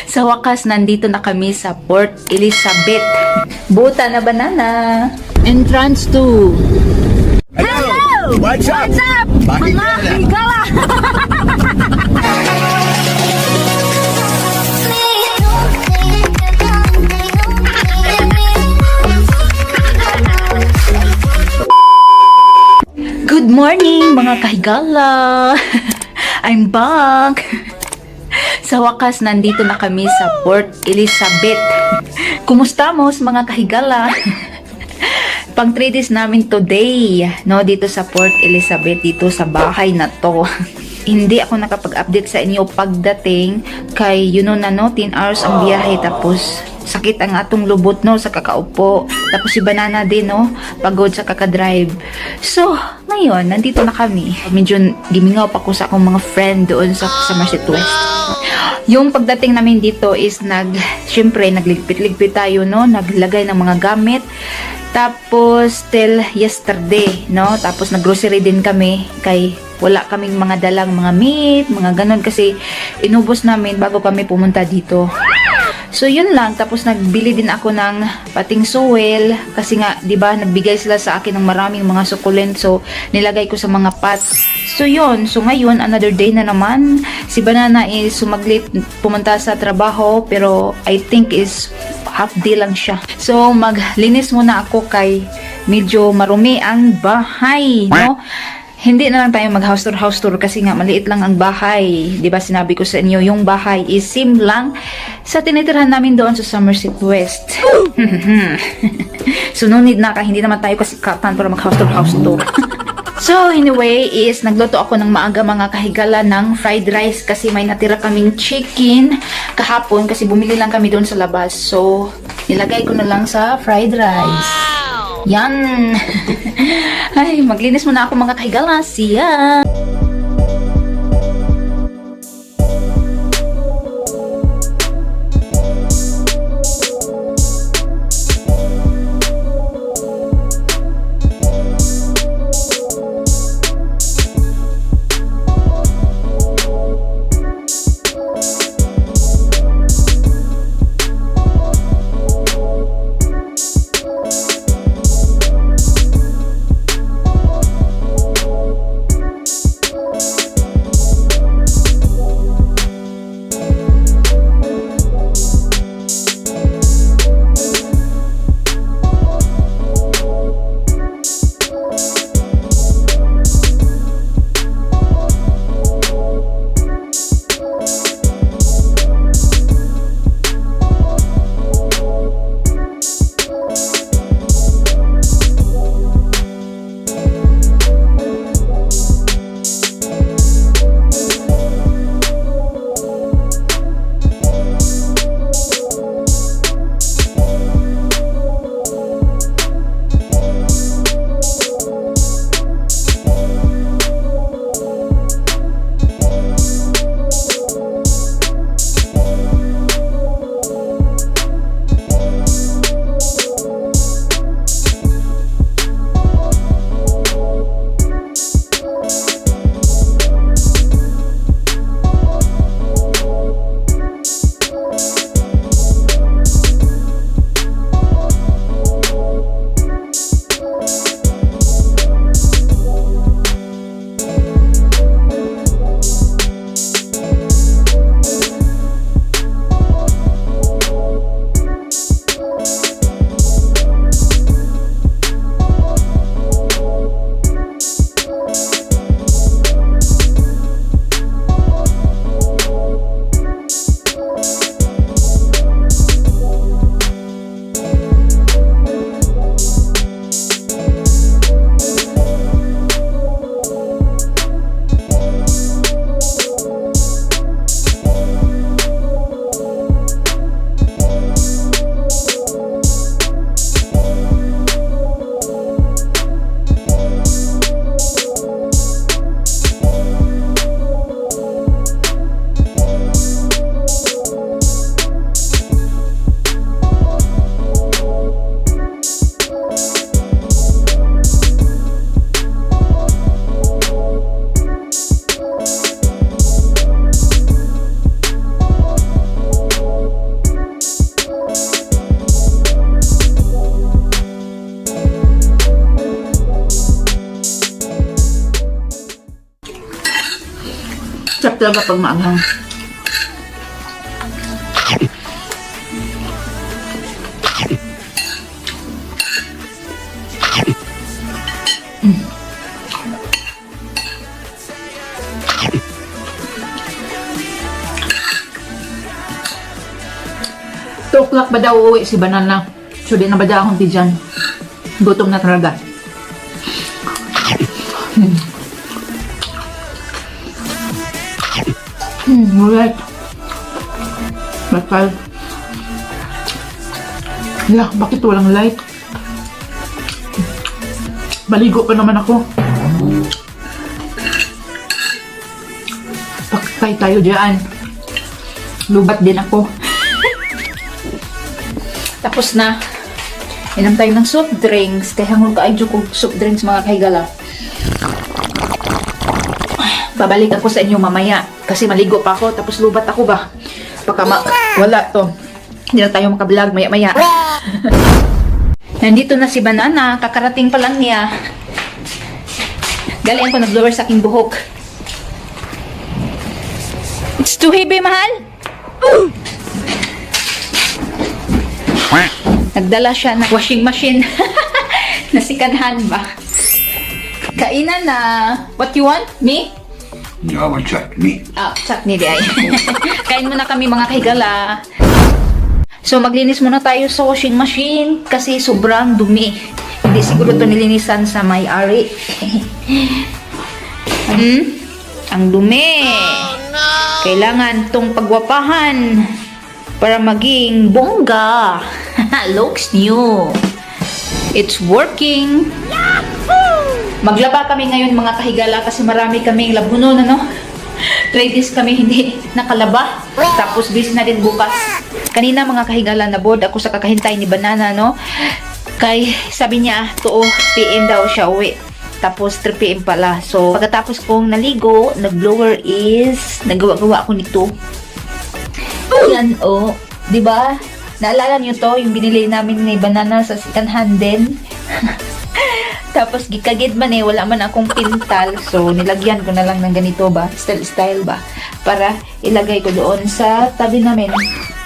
Sa wakas, nandito na kami sa Port Elizabeth. Buta na banana. Entrance to... Hello! What's up? Bakit Mga ka na? higala! Good morning, mga kahigala! I'm back! Sa wakas, nandito na kami sa Port Elizabeth. Kumusta mo mga kahigala? Pang 3 days namin today, no, dito sa Port Elizabeth, dito sa bahay na to. Hindi ako nakapag-update sa inyo pagdating kay, na no, 10 hours ang biyahe, tapos sakit ang atong lubot, no, sa kakaupo. Tapos si Banana din, no, pagod sa kakadrive. So, ngayon, nandito na kami. Medyo gimingaw pa ko sa akong mga friend doon sa Somerset West. Yung pagdating namin dito is syempre, nagligpit-ligpit tayo, no, naglagay ng mga gamit. Tapos, till yesterday, no, tapos naggrocery din kami kay wala kaming mga dalang mga meat, mga ganon, kasi inubos namin bago kami pumunta dito. So yun lang, tapos nagbili din ako ng pating suwel kasi nga 'di ba nagbigay sila sa akin ng maraming mga succulent, so nilagay ko sa mga pots. So yun, so ngayon another day na naman. Si Banana is sumaglit pumunta sa trabaho, pero I think is half day lang siya. So maglinis muna ako kay medyo marumi ang bahay, no? Hindi na lang tayo mag-house tour kasi nga maliit lang ang bahay. 'Di ba sinabi ko sa inyo, yung bahay is same lang sa tinitirhan namin doon sa Somerset West. So no need na, hindi naman tayo kasi katan para mag-house tour. So anyway, is nagluto ako ng maaga mga kahigala ng fried rice kasi may natira kaming chicken kahapon kasi bumili lang kami doon sa labas. So nilagay ko na lang sa fried rice. Yan! Ay, maglinis muna ako mga kahigala. See ya! talaga pag maanghang. Mm. 2 o'clock ba daw uuwi si Banana? So, di na ba daw akong tijan? Gutom na talaga. Alright. Bakal. Yeah, bakit walang light? Maligo pa naman ako. Paktay tayo dyan. Lubat din ako. Tapos na. Inom tayo ng soft drinks. Kaya hanggang kaayos ko soft drinks mga kahigala. Babalik ako sa inyo mamaya. Kasi maligo pa ako. Tapos lubat ako ba? Baka wala to. Hindi na tayo makablog maya-maya. Nandito na si Banana. Kakarating pa lang niya. Galing ko nag-blower sa aking buhok. It's too heavy, mahal. Nagdala siya ng washing machine. Na second hand ba? Kainan na. What you want? Me? No, I want chutney. Ah, chutney di ay. Kain muna kami mga kahigala. So, maglinis muna tayo sa washing machine kasi sobrang dumi. Hindi siguro ito nilinisan sa may-ari. Ang dumi. Kailangan tong pagwapahan para maging bongga. Looks new. It's working. Maglaba kami ngayon mga kahigala kasi marami kaming labunon, ano? 3 days kami hindi nakalaba. Tapos busy na din bukas. Kanina mga kahigala na board ako sa kakahintay ni Banana, no? Kay sabi niya 2 PM daw siya uwi. Tapos 3 PM pala. So pagkatapos kong naligo, nag-blower is nagawa-gawa ako nito. Yan oh, 'di ba? Naalala niyo to, yung binili namin ni Banana sa second hand din. Tapos gikagid man wala man akong pintal. So nilagyan ko na lang ng ganito ba, style ba, para ilagay ko doon sa tabi namin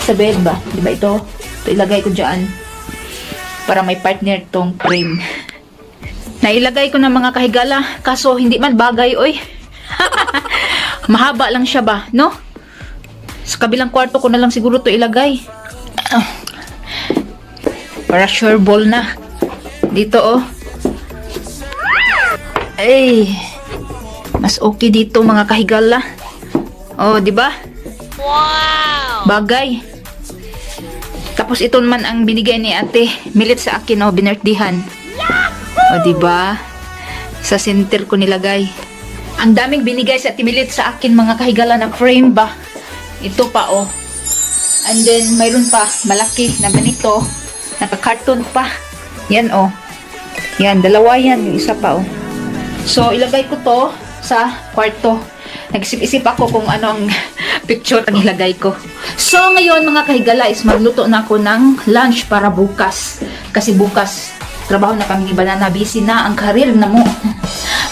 sa bed ba. 'Di ba ito? Ito ilagay ko diyan para may partner tong frame. Nailagay ko na mga kahigala, kaso hindi man bagay oy. Mahaba lang siya ba, no? Sa kabilang kwarto ko na lang siguro to ilagay. Para sure ball na. Dito oh. Ay. Mas okay dito mga kahigala. Oh, di ba? Wow. Bagay. Tapos ito naman ang binigay ni Ate Milit sa akin oh, binirthdihan. Oh, di ba? Sa center ko nilagay. Ang daming binigay sa Ate Milit sa akin mga kahigala na frame ba. Ito pa oh. And then mayroon pa malaki na ganito. Naka-carton pa. Yan oh. Yan, dalawa yan. Yung isa pa oh. So, ilagay ko to sa kwarto. Nag-isip-isip ako kung ano ang picture ang ilagay ko. So, ngayon mga kahigala is magluto na ako ng lunch para bukas. Kasi bukas, trabaho na kami ni Banana. Busy na ang karir na mo.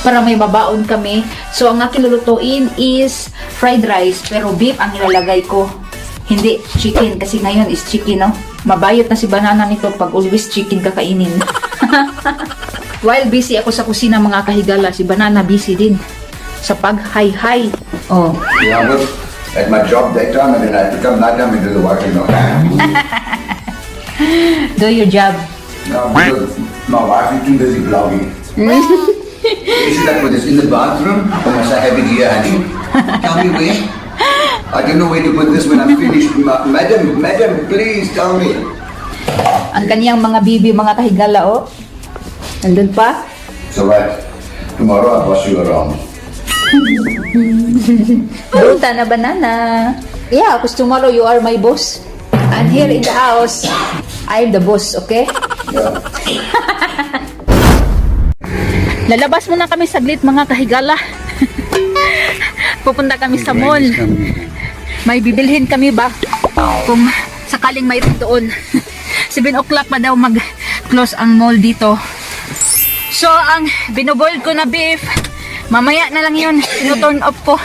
Para may mabaon kami. So, ang aking lulutuin is fried rice. Pero beef ang nilalagay ko. Hindi chicken. Kasi ngayon is chicken, no? Mabayot na si Banana nito pag always chicken kakainin. While busy ako sa kusina mga kahigala, si Banana busy din sa pag-hi-hi. Oh. Yeah, but at my job daytime and then I have to come night time and do the work, you know. Do your job. No, because my wife is too busy blogging. Is that what is in the bathroom? Or must I have it here, honey? Tell me where. I don't know where to put this when I'm finished. Madam, please tell me. Ang kaniyang mga bibi, mga kahigala, oh. Nandun pa? So right, tomorrow I'll boss you around. Bunta na Banana. Yeah, because tomorrow you are my boss. And here in the house, I'm the boss, okay? Yeah. Lalabas muna kami saglit mga kahigala. Pupunta kami sa mall. May bibilhin kami ba? Kung sakaling mayroon doon. 7 o'clock pa daw mag-close ang mall dito. So, ang binoboil ko na beef, mamaya na lang yun. Sino-turn off ko.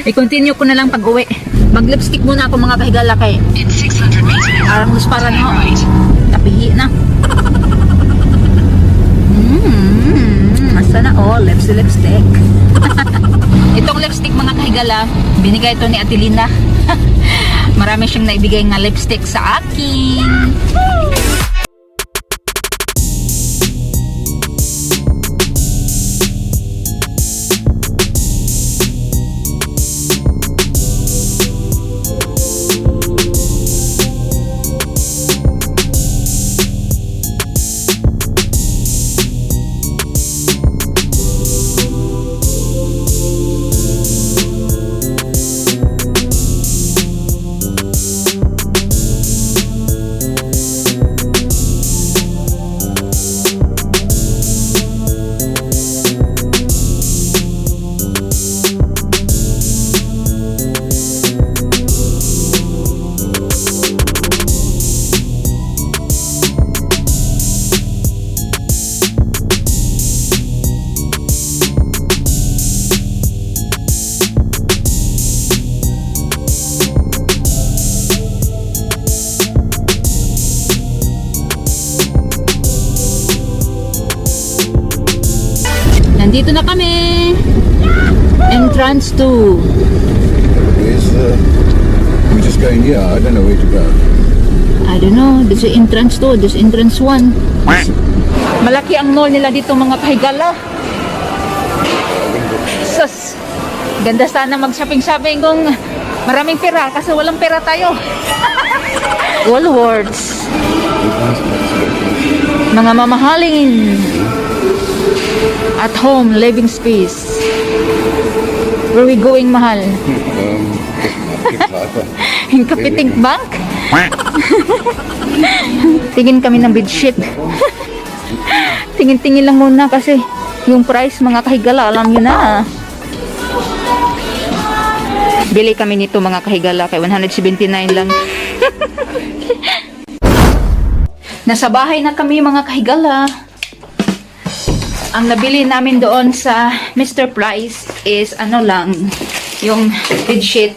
I-continue ko na lang pag-uwi. Mag-lipstick muna ako mga kahigala kay In 600 meters, parang mas para turn no. right. Napihi na. Asa na lipstick. Itong lipstick mga kahigala, binigay ito ni Ate Linda. Marami siyang naibigay nga lipstick sa akin. Nandito na kami. Entrance 2. We're just going here. I don't know where to go. I don't know. This is entrance 2. This is entrance 1. Malaki ang mall nila dito mga kahigala. Sus. Ganda sana mag-shopping-shopping kung maraming pera kasi walang pera tayo. Woolworths. Mga mamahalin. At home, living space. Where we going, mahal? Yung Kapiting Bank? Tingin kami ng bedsheet. Tingin-tingin lang muna kasi yung price mga kahigala, alam nyo na. Bili kami nito mga kahigala kay 179 lang. Nasa bahay na kami mga kahigala. Ang nabili namin doon sa Mr. Price is ano lang, yung bedsheet.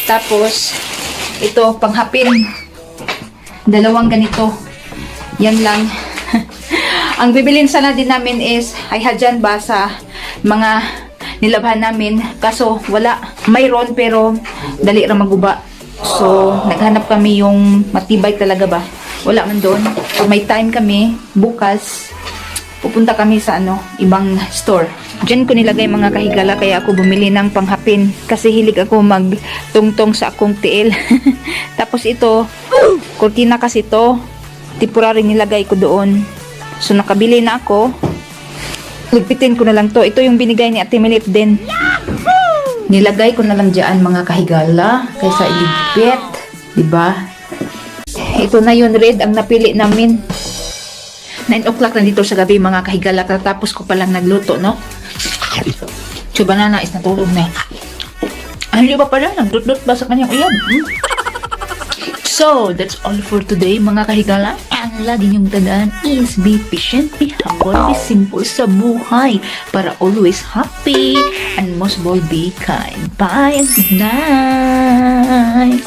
Tapos, ito, panghapin. Dalawang ganito. Yan lang. Ang bibilin sana din namin is, ay hadyan ba sa mga nilabhan namin. Kaso, wala. Mayroon pero dali ra maguba. So, naghanap kami yung matibay talaga ba. Wala man doon. So, may time kami bukas. Pupunta kami sa ibang store. Diyan ko nilagay mga kahigala kaya ako bumili ng panghapin kasi hilig ako magtungtong sa akong tiil. Tapos ito, kurtina kasi ito, temporary nilagay ko doon. So nakabili na ako. Ligpitin ko na lang to. Ito yung binigay ni Ate Milip din. Nilagay ko na lang diyan mga kahigala kaysa iligpit, 'di ba? Ito na yun red ang napili namin. 9 o'clock na dito sa gabi mga kahigala. Tapos ko palang nagluto, no? So, banana is natulog na. Hindi ba pala? Nagdut-dut ba sa kanyang uyan? So, that's all for today mga kahigala. Ang lagi niyong tandaan is be patient, be humble, be simple sa buhay para always happy and most of all be kind. Bye and good night!